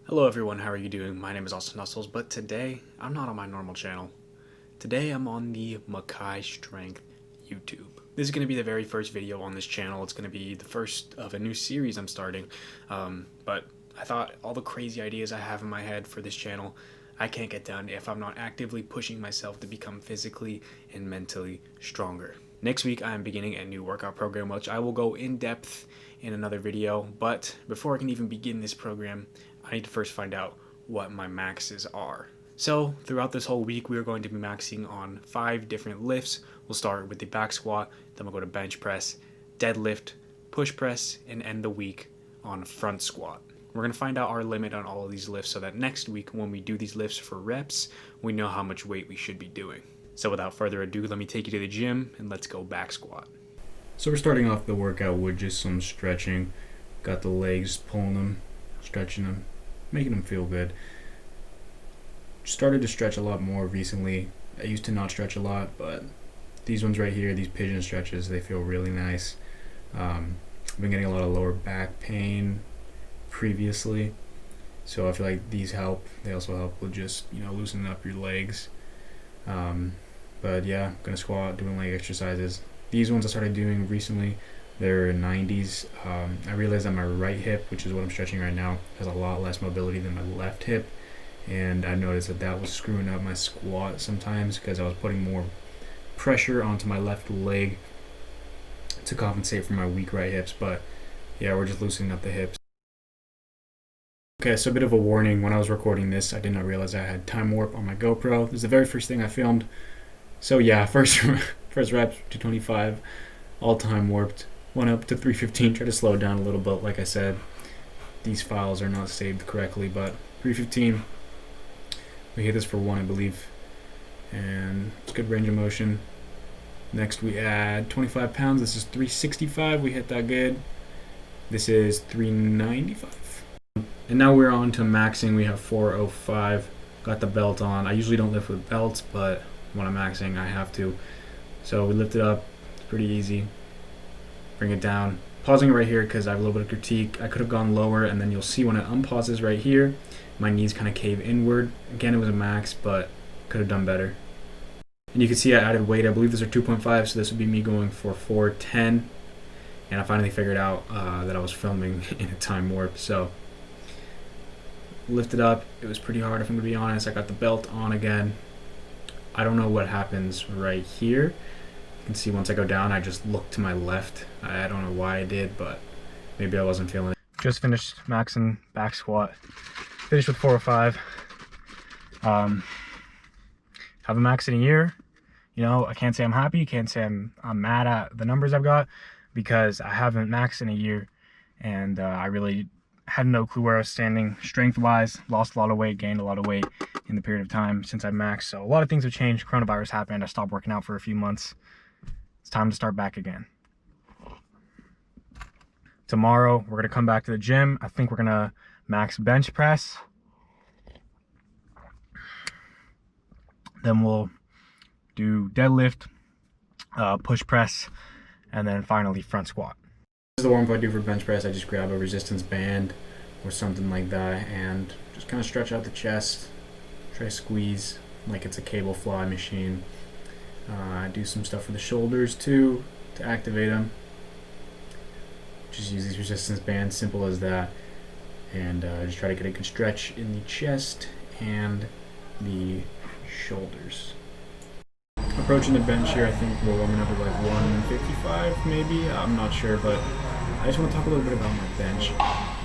Hello everyone, how are you doing? My name is Austin Nussles, but today I'm not on my normal channel. Today I'm on the Makhai Strength YouTube. This is going to be the very first video on this channel. It's going to be the first of a new series I'm starting. But I thought all the crazy ideas I have in my head for this channel, I can't get done if I'm not actively pushing myself to become physically and mentally stronger. Next week I am beginning a new workout program, which I will go in depth in another video. But before I can even begin this program, I need to first find out what my maxes are. So throughout this whole week, we are going to be maxing on 5 different lifts. We'll start with the back squat, then we'll go to bench press, deadlift, push press, and end the week on front squat. We're going to find out our limit on all of these lifts so that next week when we do these lifts for reps, we know how much weight we should be doing. So without further ado, let me take you to the gym and let's go back squat. So we're starting off the workout with just some stretching. Got the legs, pulling them, stretching them, making them feel good. Started to stretch a lot more recently. I used to not stretch a lot, but these ones right here, these pigeon stretches, they feel really nice. I've been getting a lot of lower back pain previously, so I feel like these help. They also help with just, loosening up your legs. But yeah, gonna squat, doing leg exercises. These ones I started doing recently. They're 90s. I realized that my right hip, which is what I'm stretching right now, has a lot less mobility than my left hip, and I noticed that was screwing up my squat sometimes because I was putting more pressure onto my left leg to compensate for my weak right hips. But yeah, we're just loosening up the hips. Okay, so a bit of a warning. When I was recording this, I did not realize I had time warp on my GoPro. This is the very first thing I filmed. So yeah, first reps, 225, all time warped. Went up to 315, tried to slow it down a little bit. Like I said, these files are not saved correctly, but 315, we hit this for 1, I believe, and it's good range of motion. Next we add 25 pounds. This is 365, we hit that good. This is 395. And now we're on to maxing. We have 405, got the belt on. I usually don't lift with belts, but when I'm maxing, I have to. So we lift it up, it's pretty easy. Bring it down. Pausing it right here because I have a little bit of critique. I could have gone lower, and then you'll see when it unpauses right here, my knees kind of cave inward. Again, it was a max, but could have done better. And you can see I added weight. I believe these are 2.5, so this would be me going for 410. And I finally figured out that I was filming in a time warp. So lifted up. It was pretty hard, if I'm going to be honest. I got the belt on again. I don't know what happens right here. You can see once I go down, I just look to my left. I don't know why I did, but maybe I wasn't feeling it. Just finished maxing back squat. Finished with 405. Haven't maxed in a year. I can't say I'm happy. Can't say I'm mad at the numbers I've got because I haven't maxed in a year, and I really had no clue where I was standing strength-wise. Lost a lot of weight, gained a lot of weight in the period of time since I maxed. So a lot of things have changed. Coronavirus happened. I stopped working out for a few months. It's time to start back again. Tomorrow, we're going to come back to the gym. I think we're going to max bench press. Then we'll do deadlift, push press, and then finally front squat. This is the warm-up I do for bench press. I just grab a resistance band or something like that and just kind of stretch out the chest. Try to squeeze like it's a cable fly machine. I do some stuff for the shoulders too to activate them. Just use these resistance bands, simple as that, and just try to get a good stretch in the chest and the shoulders. Approaching the bench here, I think we're warming up at like 155 maybe, I'm not sure, but I just want to talk a little bit about my bench.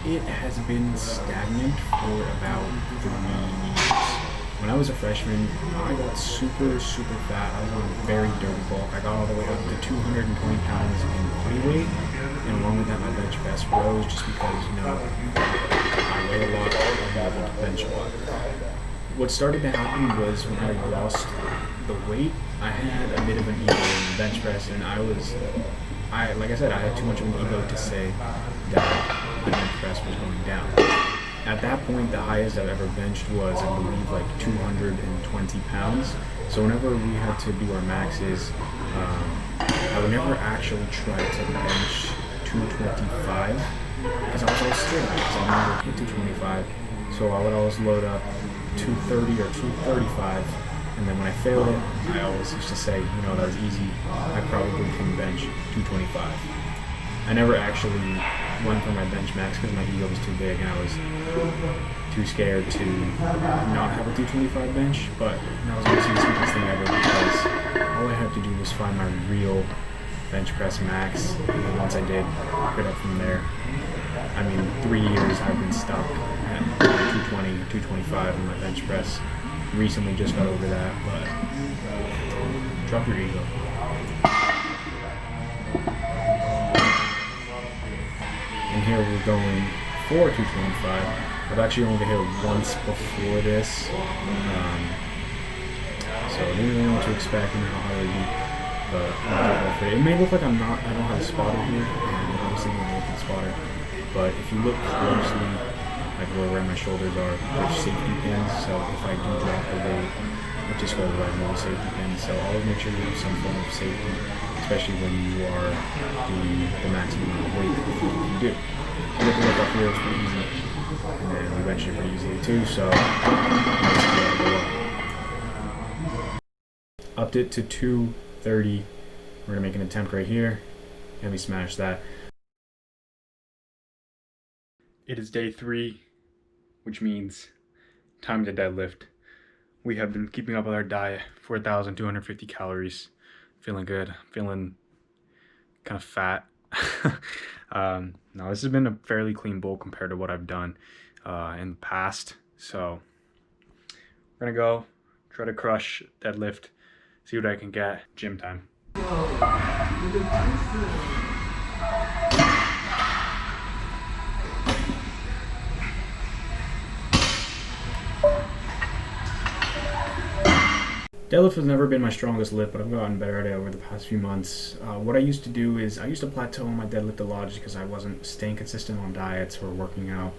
It has been stagnant for about 3 years. When I was a freshman, I got super fat. I was on a very dirty bulk. I got all the way up to 220 pounds in body weight, and along with that, my bench press rose just because, I weigh a lot and I'm able to bench a lot. What started to happen was when I lost the weight, I had a bit of an ego in the bench press, and like I said, I had too much of an ego to say that the bench press was going down. At that point, the highest I've ever benched was, I believe, like 220 pounds. So whenever we had to do our maxes, I would never actually try to bench 225 because I was always scared because I never hit 225. So I would always load up 230 or 235, and then when I failed it, I always used to say, you know, that was easy. I probably can bench 225. I never actually went for my bench max because my ego was too big and I was too scared to not have a 225 bench, but that was honestly the stupidest thing ever because all I had to do was find my real bench press max, and once I did, pick it up from there. I mean, 3 years I've been stuck at 220, 225 in my bench press. Recently just got over that, but drop your ego. And here we're going for 225. I've actually only hit it once before this, so I didn't really know what to expect and how hard it would be. But I'll go for it. It may look like I don't have a spotter here, and obviously I'm not looking at the spotter. But if you look closely, like where my shoulders are, there's safety pins. So if I do drop the weight, it just goes right into the safety pins. So always make sure you have some form of safety, especially when you are doing the maximum amount of weight that you can do. So you have to look up here, it's pretty easy. And then we bench it pretty easily too, so upped it to 230. We're gonna make an attempt right here, and we smash that. It is day 3, which means time to deadlift. We have been keeping up with our diet, 4,250 calories. Feeling good, feeling kind of fat. No, this has been a fairly clean bowl compared to what I've done in the past. So we're gonna go try to crush deadlift, see what I can get. Gym time. Deadlift has never been my strongest lift, but I've gotten better at it over the past few months. What I used to do is I used to plateau on my deadlift a lot just because I wasn't staying consistent on diets or working out.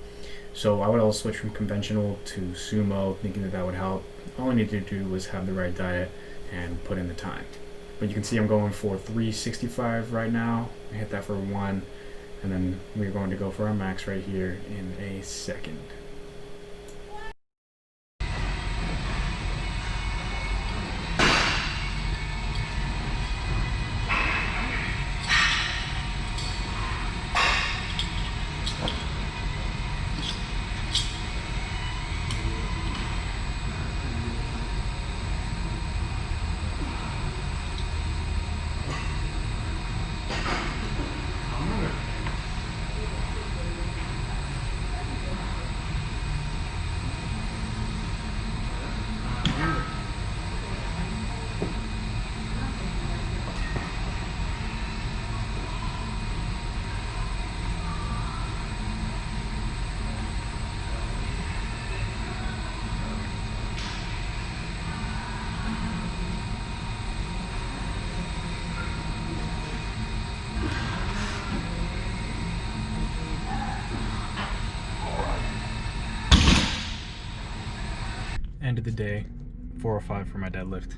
So I would always switch from conventional to sumo, thinking that that would help. All I needed to do was have the right diet and put in the time. But you can see I'm going for 365 right now. I hit that for 1, and then we're going to go for our max right here in a second. End of the day, 405 for my deadlift.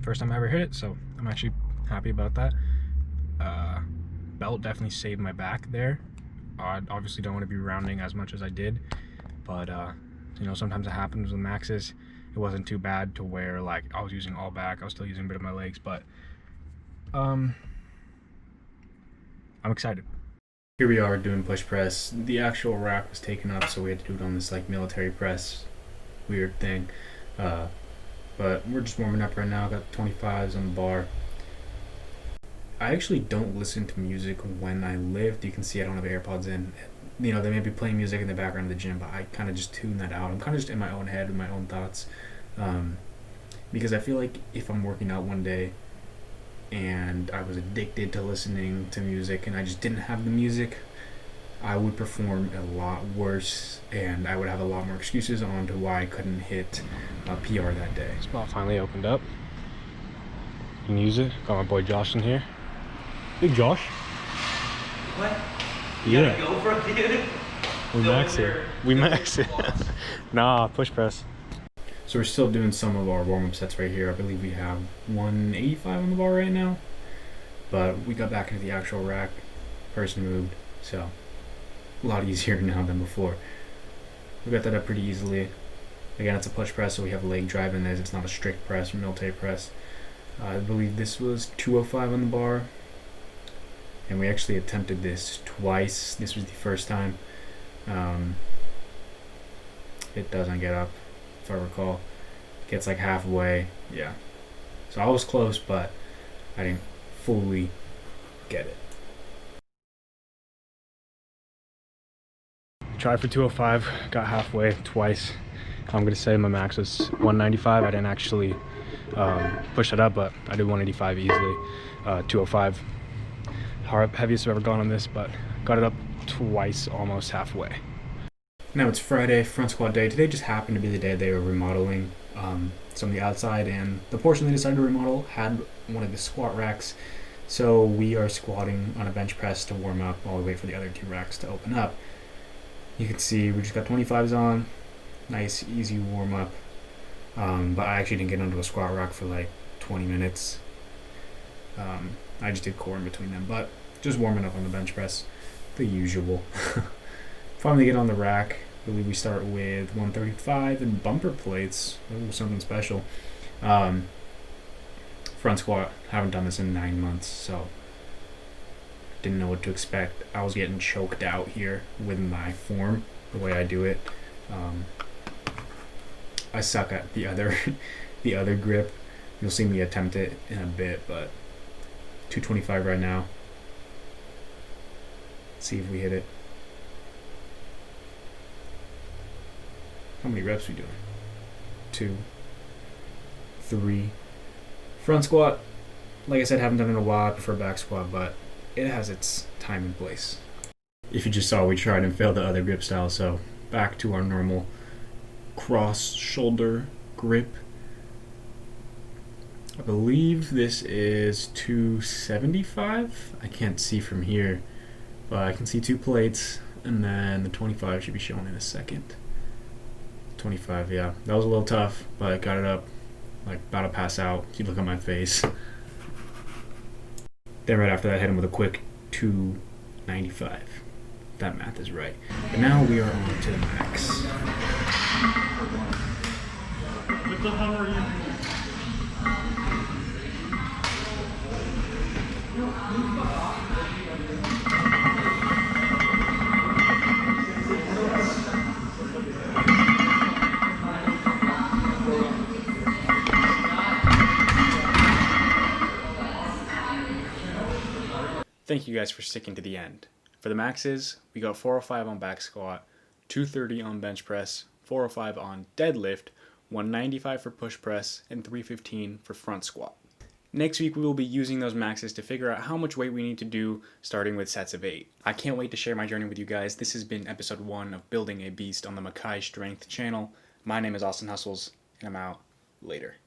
First time I ever hit it, so I'm actually happy about that. Belt definitely saved my back there. I obviously don't want to be rounding as much as I did, but you know, sometimes it happens with maxes. It wasn't too bad to where like I was using all back, I was still using a bit of my legs, but I'm excited. Here we are doing push press. The actual rack was taken up, so we had to do it on this like military press weird thing, but we're just warming up right now. Got 25s on the bar. I actually don't listen to music when I lift. You can see I don't have AirPods in. You know, they may be playing music in the background of the gym, but I kind of just tune that out. I'm kind of just in my own head with my own thoughts, because I feel like if I'm working out one day and I was addicted to listening to music and I just didn't have the music, I would perform a lot worse and I would have a lot more excuses on to why I couldn't hit a PR that day. Spot finally opened up. You can use it. Got my boy Josh in here. Big Josh. What? Yeah. You gotta go for it, dude? We max it. We max it. Nah, push press. So we're still doing some of our warm-up sets right here. I believe we have 185 on the bar right now. But we got back into the actual rack. Person moved, so a lot easier now than before. got that up pretty easily. Again, it's a push press, so we have leg drive in this. It's not a strict press or military press. I believe this was 205 on the bar. And we actually attempted this twice. This was the first time. It doesn't get up, if I recall. It gets like halfway. Yeah. So I was close, but I didn't fully get it. Tried for 205, got halfway twice. I'm going to say my max was 195. I didn't actually push it up, but I did 185 easily. 205. Heaviest I've ever gone on this, but got it up twice, almost halfway. Now it's Friday, front squat day. Today just happened to be the day they were remodeling some of the outside, and the portion they decided to remodel had one of the squat racks. So we are squatting on a bench press to warm up while we wait for the other two racks to open up. You can see we just got 25s on, nice easy warm up. But I actually didn't get onto a squat rack for like 20 minutes. I just did core in between them, but just warming up on the bench press, the usual. Finally get on the rack. I believe we start with 135 and bumper plates. Ooh, something special. Front squat, haven't done this in 9 months, so didn't know what to expect. I was getting choked out here with my form, the way I do it. I suck at the other the other grip. You'll see me attempt it in a bit, but 225 right now. Let's see if we hit it. How many reps we doing? 2, 3. Front squat, like I said, haven't done it in a while. I prefer back squat, but it has its time and place. If you just saw, we tried and failed the other grip style, so back to our normal cross shoulder grip. I believe this is 275. I can't see from here, but I can see 2 plates, and then the 25 should be shown in a second. 25, yeah. That was a little tough, but I got it up, like about to pass out. You look at my face. Then right after that, I hit him with a quick 295. If that math is right. But now we are on to the max. What the hell are you? Thank you guys for sticking to the end. For the maxes, we got 405 on back squat, 230 on bench press, 405 on deadlift, 195 for push press, and 315 for front squat. Next week, we will be using those maxes to figure out how much weight we need to do, starting with sets of 8. I can't wait to share my journey with you guys. This has been episode 1 of Building a Beast on the Makhai Strength channel. My name is Austin Hustles, and I'm out. Later.